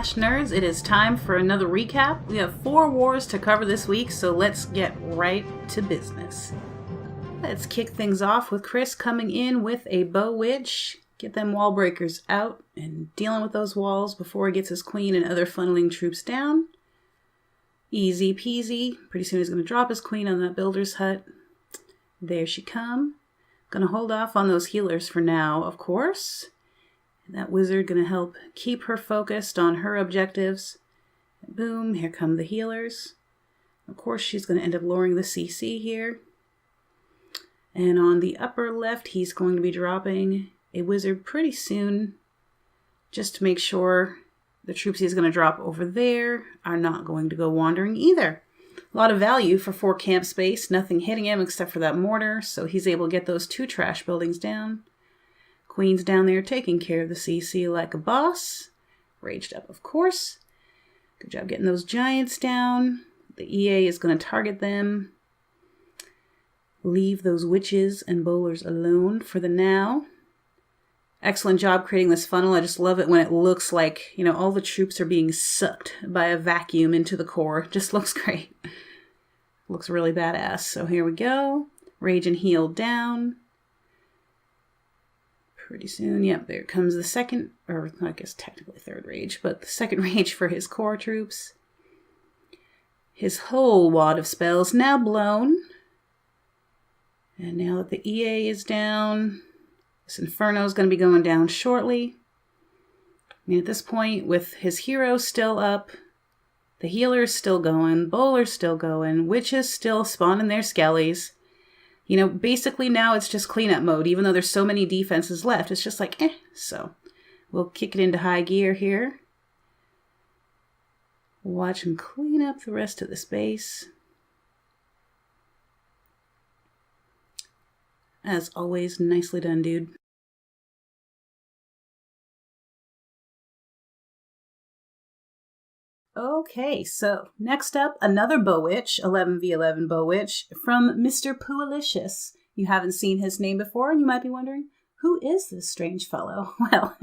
nerds, it is time for another recap. We have 4 wars to cover this week, so let's get right to business. Let's kick things off with Chris coming in with a bowitch. Get them wall breakers out and dealing with those walls before he gets his queen and other funneling troops down. Easy peasy. Pretty soon he's going to drop his queen on that builder's hut. There she come. Gonna hold off on those healers for now, of course. And that wizard gonna help keep her focused on her objectives. And boom, here come the healers. Of course, she's gonna end up lowering the CC here. And on the upper left, he's going to be dropping a wizard pretty soon, just to make sure the troops he's gonna drop over there are not going to go wandering either. A lot of value for 4 camp space, nothing hitting him except for that mortar, so he's able to get those 2 trash buildings down. Queen's down there taking care of the CC like a boss. Raged up, of course. Good job getting those giants down. The EA is going to target them. Leave those witches and bowlers alone for the now. Excellent job creating this funnel. I just love it when it looks like, you know, all the troops are being sucked by a vacuum into the core. Just looks great. Looks really badass. So here we go. Rage and heal down. Pretty soon, yep, there comes the second, or I guess technically third rage, but the second rage for his core troops. His whole wad of spells now blown. And now that the EA is down, this Inferno is going to be going down shortly. I mean, at this point, with his hero still up, the healer's still going, bowler's still going, witches still spawning their skellies. You know, basically now it's just cleanup mode, even though there's so many defenses left. It's just like, So we'll kick it into high gear here. Watch him clean up the rest of the space. As always, nicely done, dude. Okay, so next up, another bowitch, 11v11 bowitch from Mr. Poolicious. You haven't seen his name before, and you might be wondering, who is this strange fellow? Well,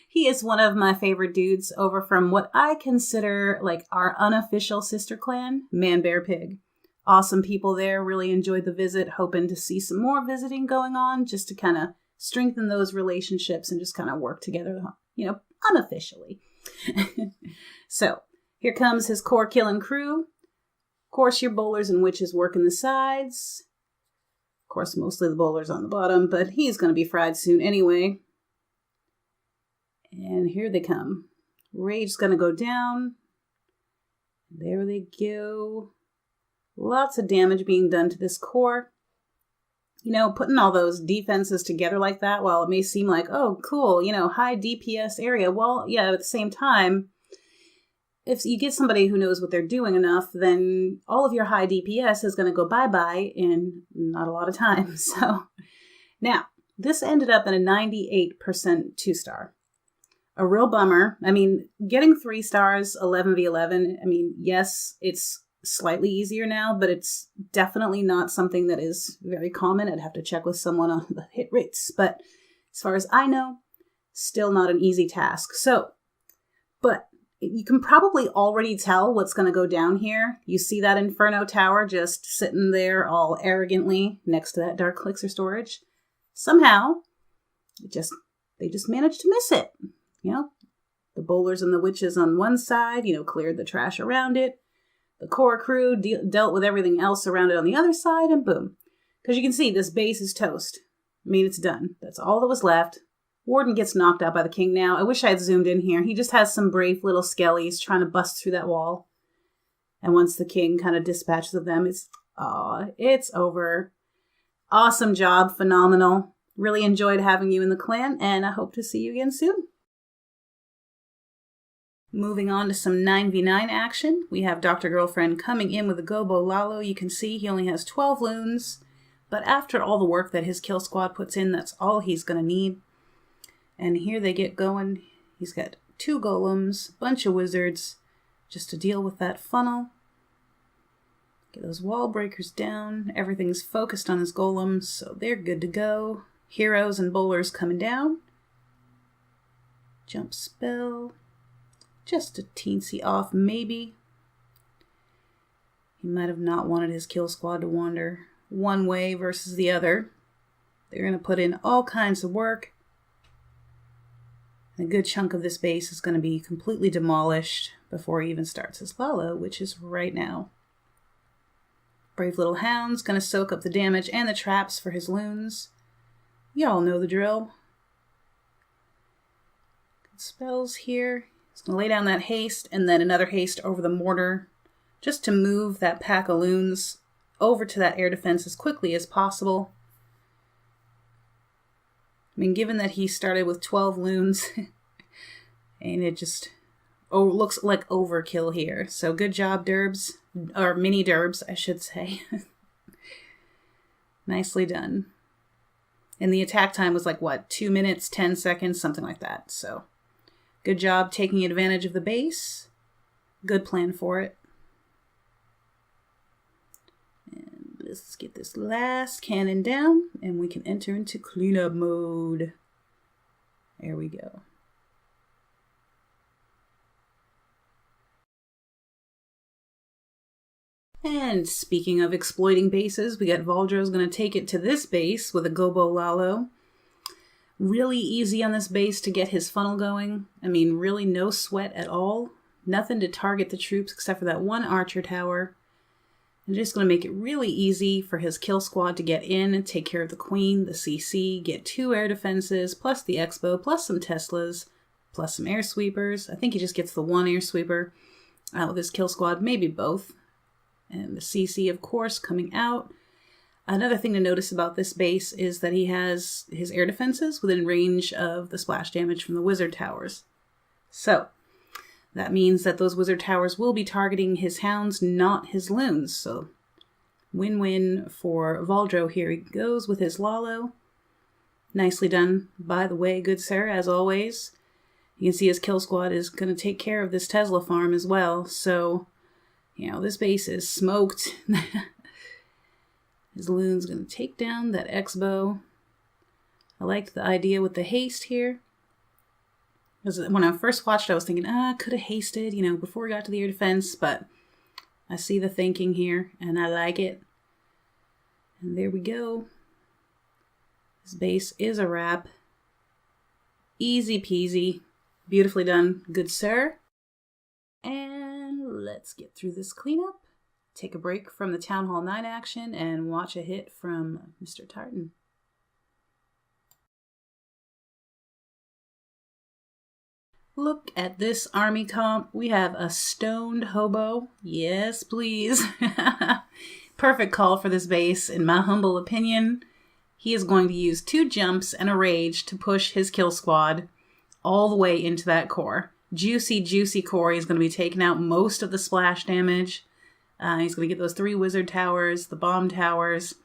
he is one of my favorite dudes over from what I consider like our unofficial sister clan, Man Bear Pig. Awesome people there, really enjoyed the visit, hoping to see some more visiting going on, just to kind of strengthen those relationships and just kind of work together, you know, unofficially. So, here comes his core killing crew. Of course, your bowlers and witches working the sides. Of course, mostly the bowlers on the bottom, but he's going to be fried soon anyway. And here they come. Rage's going to go down. There they go. Lots of damage being done to this core. You know, putting all those defenses together like that, while it may seem like, oh, cool, you know, high DPS area. Well, yeah, at the same time, if you get somebody who knows what they're doing enough, then all of your high DPS is going to go bye-bye in not a lot of time. So, now, this ended up in a 98% 2-star. A real bummer. I mean, getting 3 stars, 11v11, I mean, yes, it's slightly easier now, but it's definitely not something that is very common. I'd have to check with someone on the hit rates, but as far as I know, still not an easy task. So, but you can probably already tell what's going to go down here. You see that Inferno Tower just sitting there all arrogantly next to that Dark Elixir storage. Somehow, they just managed to miss it. You know, the bowlers and the witches on one side, you know, cleared the trash around it. The core crew dealt with everything else around it on the other side, and boom. Because you can see, this base is toast. I mean, it's done. That's all that was left. Warden gets knocked out by the king now. I wish I had zoomed in here. He just has some brave little skellies trying to bust through that wall. And once the king kind of dispatches of them, it's over. Awesome job. Phenomenal. Really enjoyed having you in the clan, and I hope to see you again soon. Moving on to some 9v9 action, we have Dr. Girlfriend coming in with a gobolalo. You can see he only has 12 loons, but after all the work that his kill squad puts in, that's all he's going to need. And here they get going. He's got 2 golems, a bunch of wizards, just to deal with that funnel. Get those wall breakers down. Everything's focused on his golems, so they're good to go. Heroes and bowlers coming down. Jump spell. Just a teensy off, maybe. He might have not wanted his kill squad to wander one way versus the other. They're going to put in all kinds of work. And a good chunk of this base is going to be completely demolished before he even starts his lalo, which is right now. Brave little hound's going to soak up the damage and the traps for his loons. Y'all know the drill. Good spells here. He's going to lay down that haste and then another haste over the mortar just to move that pack of loons over to that air defense as quickly as possible. I mean, given that he started with 12 loons, and it just looks like overkill here. So good job, Durbs, or mini Durbs, I should say. Nicely done. And the attack time was like, what, 2 minutes, 10 seconds, something like that. So good job taking advantage of the base. Good plan for it. Let's get this last cannon down and we can enter into cleanup mode. There we go. And speaking of exploiting bases, we got Valdro's going to take it to this base with a gobolalo. Really easy on this base to get his funnel going. I mean, really no sweat at all. Nothing to target the troops except for that one archer tower. I'm just going to make it really easy for his kill squad to get in and take care of the queen, the CC, get 2 air defenses, plus the Expo, plus some Teslas, plus some air sweepers. I think he just gets the 1 air sweeper with his kill squad, maybe both. And the CC, of course, coming out. Another thing to notice about this base is that he has his air defenses within range of the splash damage from the wizard towers. So that means that those wizard towers will be targeting his hounds, not his loons. So win-win for Valdro. Here he goes with his lalo. Nicely done, by the way, good sir, as always. You can see his kill squad is going to take care of this Tesla farm as well. So, you know, this base is smoked. His loon's going to take down that Expo. I liked the idea with the haste here. Because when I first watched, I was thinking, I could have hasted, you know, before we got to the air defense, but I see the thinking here, and I like it. And there we go. This base is a wrap. Easy peasy. Beautifully done, good sir. And let's get through this cleanup. Take a break from the Town Hall 9 action and watch a hit from Mr. Tartan. Look at this army comp. We have a stoned hobo. Yes, please. Perfect call for this base, in my humble opinion. He is going to use 2 jumps and a rage to push his kill squad all the way into that core. Juicy, juicy core. He's going to be taking out most of the splash damage. He's going to get those 3 wizard towers, the bomb towers.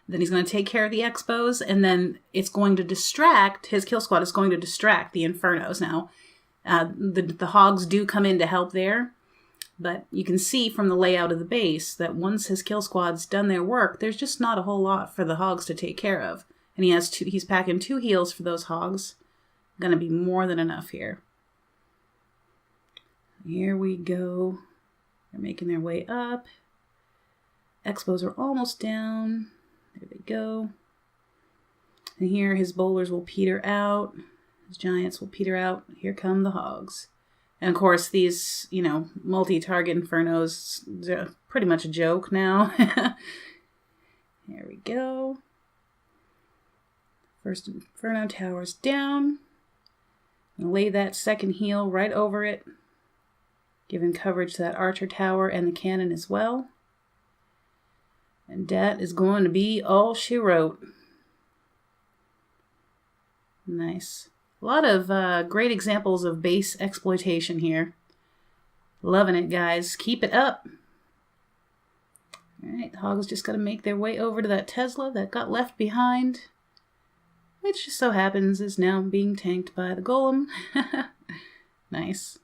Then he's going to take care of the Expos, and then it's going to distract, his kill squad is going to distract the Infernos. Now, the hogs do come in to help there, but you can see from the layout of the base that once his kill squad's done their work, there's just not a whole lot for the hogs to take care of. And he's packing 2 heals for those hogs. Going to be more than enough here. Here we go. They're making their way up. Expos are almost down. There they go. And here his bowlers will peter out. His giants will peter out. Here come the hogs. And of course, these, you know, multi-target infernos, they're pretty much a joke now. Here we go. First inferno tower's down. And lay that second heal right over it, giving coverage to that archer tower and the cannon as well. And that is going to be all she wrote. Nice. A lot of great examples of base exploitation here. Loving it, guys. Keep it up. Alright, the hogs just got to make their way over to that Tesla that got left behind, which just so happens is now being tanked by the golem. Nice.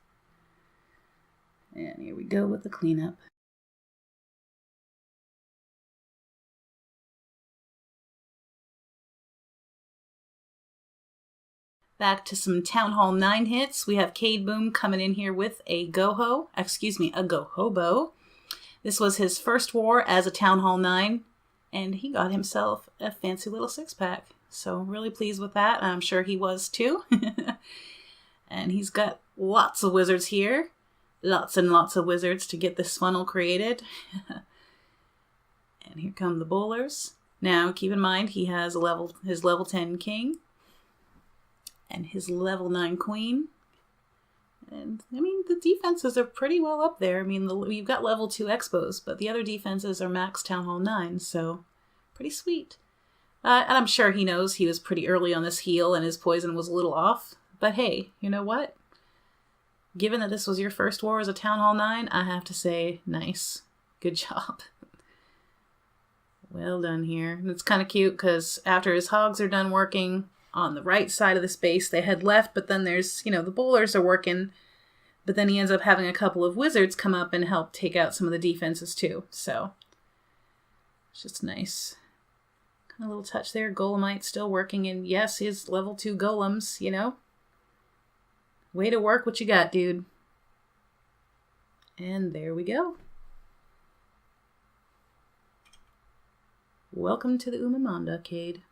And here we go with the cleanup. Back to some Town Hall 9 hits. We have Cadeboom coming in here with a gohobo. This was his first war as a Town Hall 9, and he got himself a fancy little 6-pack. So really pleased with that. I'm sure he was too. And he's got lots of wizards here. Lots and lots of wizards to get this funnel created. And here come the bowlers. Now, keep in mind, he has his level 10 king and his level 9 queen. And, I mean, the defenses are pretty well up there. I mean, you've got level 2 expos, but the other defenses are max Town Hall 9, so pretty sweet. And I'm sure he knows he was pretty early on this heal and his poison was a little off. But hey, you know what? Given that this was your first war as a Town Hall 9, I have to say, nice. Good job. Well done here. And it's kind of cute because after his hogs are done working on the right side of the space, they head left, but then there's, the bowlers are working. But then he ends up having a couple of wizards come up and help take out some of the defenses too. So, it's just nice. A little touch there. Golemite still working, and yes, his level 2 golems, Way to work what you got, dude. And there we go. Welcome to the Umamanda, Cade.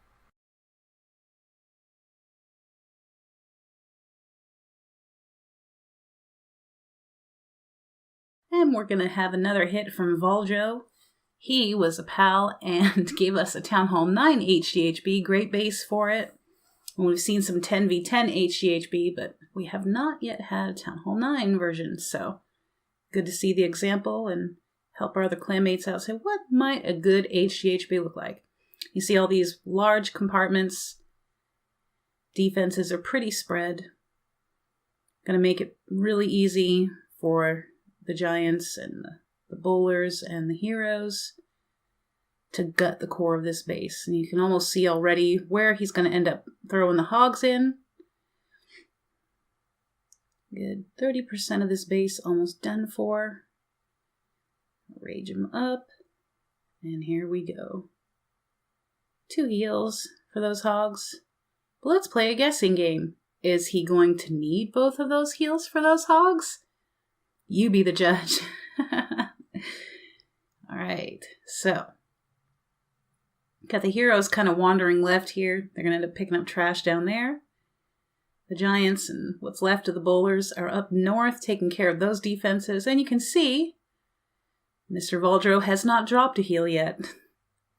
And we're going to have another hit from Valdro. He was a pal and gave us a Town Hall 9 hghb, great base for it. And we've seen some 10v10 hghb, but we have not yet had a Town Hall 9 version, so good to see the example and help our other clanmates out. Say, what might a good hghb look like? You see all these large compartments. Defenses are pretty spread. Gonna make it really easy for the giants and the bowlers and the heroes to gut the core of this base. And you can almost see already where he's going to end up throwing the hogs in. Good. 30% of this base almost done for. Rage him up. And here we go. 2 heals for those hogs. But let's play a guessing game. Is he going to need both of those heals for those hogs? You be the judge. Alright, so got the heroes kind of wandering left here. They're going to end up picking up trash down there. The giants and what's left of the bowlers are up north taking care of those defenses. And you can see Mr. Valdro has not dropped a heal yet.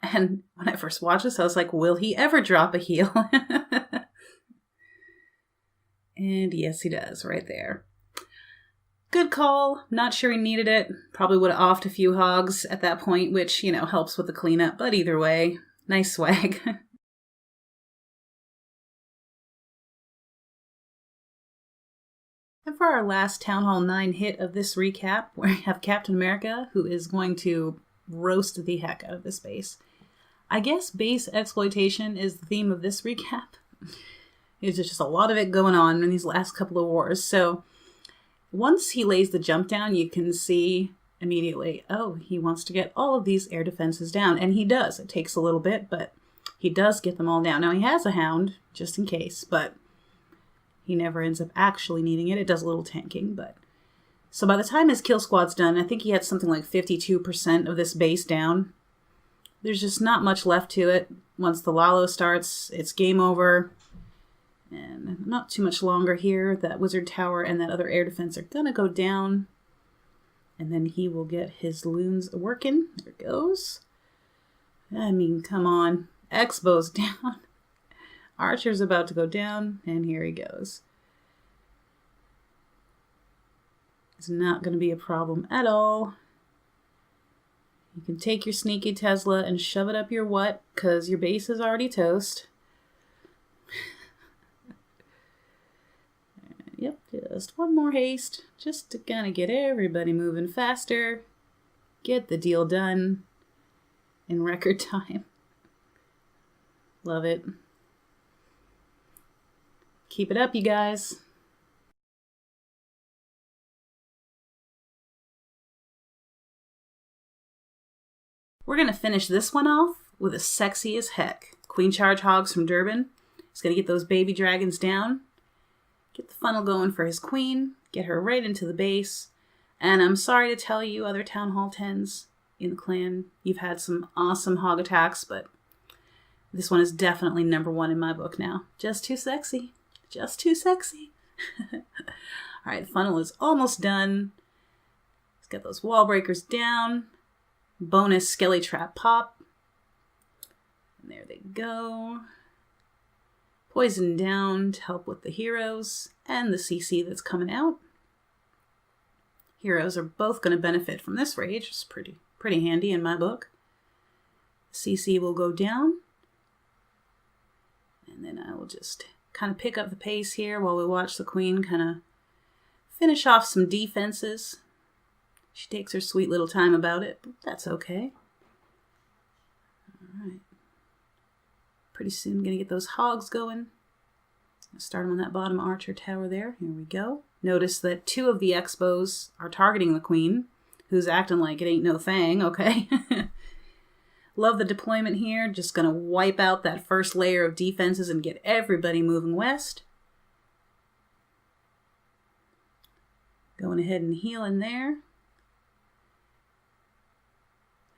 And when I first watched this, I was like, will he ever drop a heal? And yes, he does, right there. Good call. Not sure he needed it. Probably would have offed a few hogs at that point, which, helps with the cleanup. But either way, nice swag. And for our last Town Hall 9 hit of this recap, we have Captain America, who is going to roast the heck out of this base. I guess base exploitation is the theme of this recap. There's just a lot of it going on in these last couple of wars. So once he lays the jump down, you can see immediately, oh, he wants to get all of these air defenses down. And he does. It takes a little bit, but he does get them all down. Now, he has a hound, just in case, but he never ends up actually needing it. It does a little tanking, but... So by the time his kill squad's done, I think he had something like 52% of this base down. There's just not much left to it. Once the Lalo starts, it's game over. And not too much longer here. That wizard tower and that other air defense are going to go down. And then he will get his loons working. There it goes. I mean, come on. Expo's down. Archer's about to go down. And here he goes. It's not going to be a problem at all. You can take your sneaky Tesla and shove it up your what, because your base is already toast. Yep, just one more haste, just to kind of get everybody moving faster, get the deal done in record time. Love it. Keep it up, you guys. We're going to finish this one off with a sexy as heck. Queen Charge Hogs from Durban. He's going to get those baby dragons down. get the funnel going for his queen, get her right into the base. And I'm sorry to tell you, other Town Hall 10s in the clan, you've had some awesome hog attacks, but this one is definitely #1 in my book now. Just too sexy. Just too sexy. All right, the funnel is almost done. Let's get those wall breakers down. Bonus skelly trap pop. And there they go. Poison down to help with the heroes and the CC that's coming out. Heroes are both going to benefit from this rage. It's pretty handy in my book. CC will go down. And then I will just kind of pick up the pace here while we watch the queen kind of finish off some defenses. She takes her sweet little time about it, but that's okay. All right. Pretty soon going to get those hogs going. Start them on that bottom archer tower there. Here we go. Notice that 2 of the expos are targeting the queen, who's acting like it ain't no thing, okay? Love the deployment here. Just going to wipe out that first layer of defenses and get everybody moving west. Going ahead and healing there.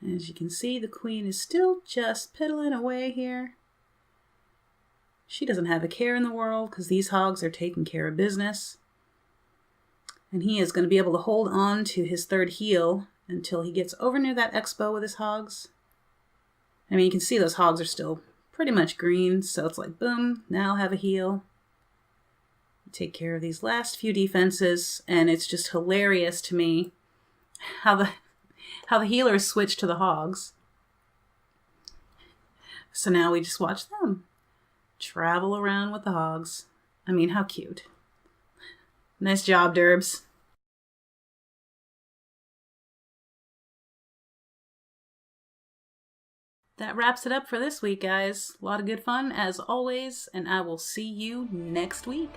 As you can see, the queen is still just piddling away here. She doesn't have a care in the world because these hogs are taking care of business. And he is going to be able to hold on to his 3rd heal until he gets over near that expo with his hogs. I mean, you can see those hogs are still pretty much green, so it's like, boom, now I'll have a heal. Take care of these last few defenses, and it's just hilarious to me how the healers switch to the hogs. So now we just watch them travel around with the hogs. I mean, how cute. Nice job, Durbs. That wraps it up for this week, guys. A lot of good fun, as always, and I will see you next week.